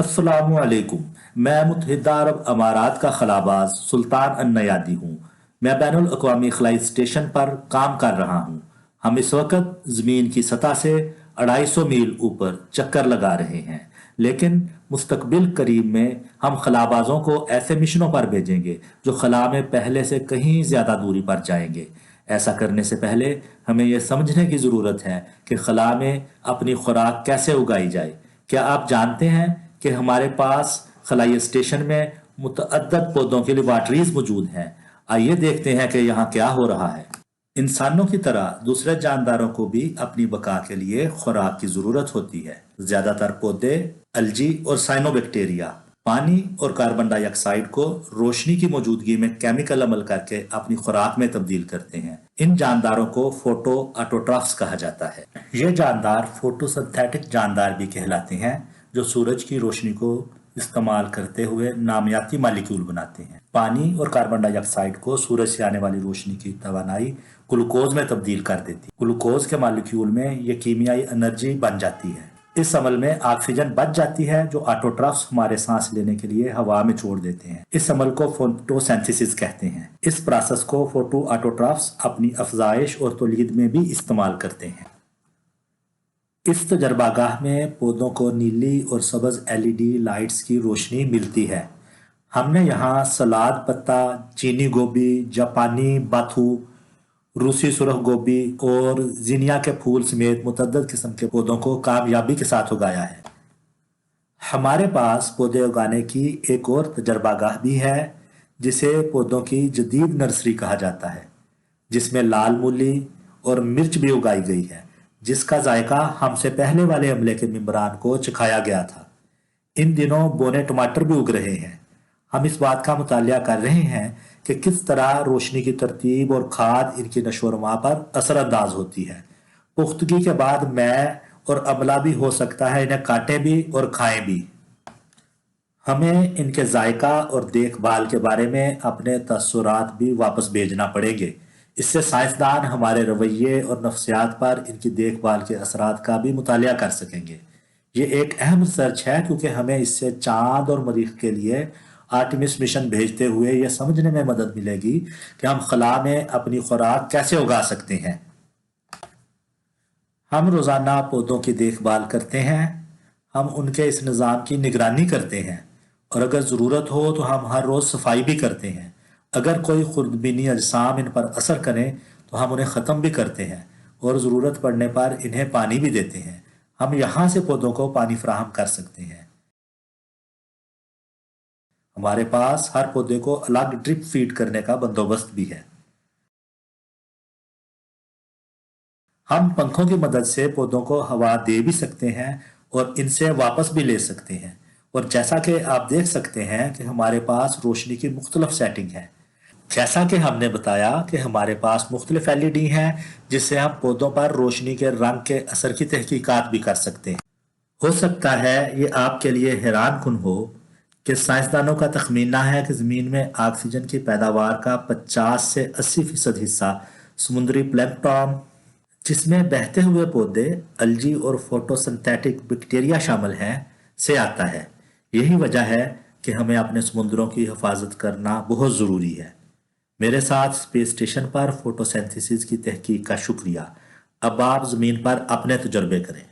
अस्सलामुअलैकुम। मैं मुत्तहिदा अरब अमारात का खलाबाज सुल्तान अन नयादी हूँ। मैं बैनुल अक़वामी खलाई स्टेशन पर काम कर रहा हूँ। हम इस वक्त ज़मीन की सतह से 250 मील ऊपर चक्कर लगा रहे हैं, लेकिन मुस्तकबिल करीब में हम खलाबाजों को ऐसे मिशनों पर भेजेंगे जो खला में पहले से कहीं ज़्यादा दूरी पर जाएंगे। ऐसा करने से पहले हमें यह समझने की ज़रूरत है कि खला में अपनी खुराक कैसे उगाई जाए। क्या आप जानते हैं कि हमारे पास खलाई स्टेशन में मुतअद्दद पौधों की लेबॉर्टरीज मौजूद हैं? आइए देखते हैं कि यहाँ क्या हो रहा है। इंसानों की तरह दूसरे जानदारों को भी अपनी बका के लिए खुराक की जरूरत होती है। ज्यादातर पौधे, अलजी और साइनोबैक्टीरिया पानी और कार्बन डाइऑक्साइड को रोशनी की मौजूदगी में केमिकल अमल करके अपनी खुराक में तब्दील करते हैं। इन जानदारों को फोटो ऑटोट्रॉफ्स कहा जाता है। ये जानदार फोटोसिंथेटिक जानदार भी कहलाते हैं, जो सूरज की रोशनी को इस्तेमाल करते हुए नामियाती मालिक्यूल बनाते हैं। पानी और कार्बन डाइऑक्साइड को सूरज से आने वाली रोशनी की तवानाई ग्लूकोज में तब्दील कर देती है। ग्लूकोज के मालिक्यूल में ये कीमियाई एनर्जी बन जाती है। इस अमल में ऑक्सीजन बच जाती है, जो ऑटोट्रॉफ्स हमारे सांस लेने के लिए हवा में छोड़ देते हैं। इस अमल को फोटोसिंथेसिस कहते हैं। इस प्रोसेस को फोटो ऑटोट्रॉफ्स अपनी अफजाइश और तौलीद में भी इस्तेमाल करते हैं। इस तजर्बागाह में पौधों को नीली और सब्ज एलईडी लाइट्स की रोशनी मिलती है। हमने यहाँ सलाद पत्ता, चीनी गोभी, जापानी बाथू, रूसी सुरख गोभी और जिनिया के फूल समेत मुतअद्दिद किस्म के पौधों को कामयाबी के साथ उगाया है। हमारे पास पौधे उगाने की एक और तजर्बागाह भी है, जिसे पौधों की जदीद नर्सरी कहा जाता है, जिसमें लाल मूली और मिर्च भी उगाई गई है, जिसका जायका हमसे पहले वाले अमले के मेंबरान को चखाया गया था। इन दिनों बोने टमाटर भी उग रहे हैं। हम इस बात का मुतालिया कर रहे हैं कि किस तरह रोशनी की तरतीब और खाद इनकी नशोरमा पर असरअंदाज होती है। पुख्तगी के बाद मैं और अमला भी हो सकता है इन्हें काटें भी और खाएं भी। हमें इनके जायका और देखभाल के बारे में अपने तअस्सुरात भी वापस भेजना पड़ेंगे। इससे साइंसदान हमारे रवैये और नफ्सियात पर इनकी देखभाल के असरात का भी मुतालिया कर सकेंगे। ये एक अहम रिसर्च है, क्योंकि हमें इससे चांद और मरीख के लिए आर्टेमिस मिशन भेजते हुए यह समझने में मदद मिलेगी कि हम खला में अपनी खुराक कैसे उगा सकते हैं। हम रोज़ाना पौधों की देखभाल करते हैं। हम उनके इस निज़ाम की निगरानी करते हैं, और अगर ज़रूरत हो तो हम हर रोज़ सफाई भी करते हैं। अगर कोई खुर्दबीनी अजसाम इन पर असर करें तो हम उन्हें ख़त्म भी करते हैं, और ज़रूरत पड़ने पर इन्हें पानी भी देते हैं। हम यहाँ से पौधों को पानी फराहम कर सकते हैं। हमारे पास हर पौधे को अलग ड्रिप फीड करने का बंदोबस्त भी है। हम पंखों की मदद से पौधों को हवा दे भी सकते हैं और इनसे वापस भी ले सकते हैं। और जैसा कि आप देख सकते हैं कि हमारे पास रोशनी की मुख्तलिफ सेटिंग है। जैसा कि हमने बताया कि हमारे पास मुख्तलिफ एलईडी हैं, जिससे हम पौधों पर रोशनी के रंग के असर की तहकीकात भी कर सकते हैं। हो सकता है ये आपके लिए हैरान कुन हो कि साइंसदानों का तखमीना है कि ज़मीन में ऑक्सीजन की पैदावार का 50 से 80% हिस्सा समुद्री प्लैंकटन, जिसमें बहते हुए पौधे, अलजी और फोटोसिंथेटिक बैक्टीरिया शामिल हैं, से आता है। यही वजह है कि हमें अपने समुद्रों की हिफाजत करना बहुत ज़रूरी है। मेरे साथ स्पेस स्टेशन पर फोटोसिंथेसिस की तहकीक का शुक्रिया। अब आप ज़मीन पर अपने तजुर्बे करें।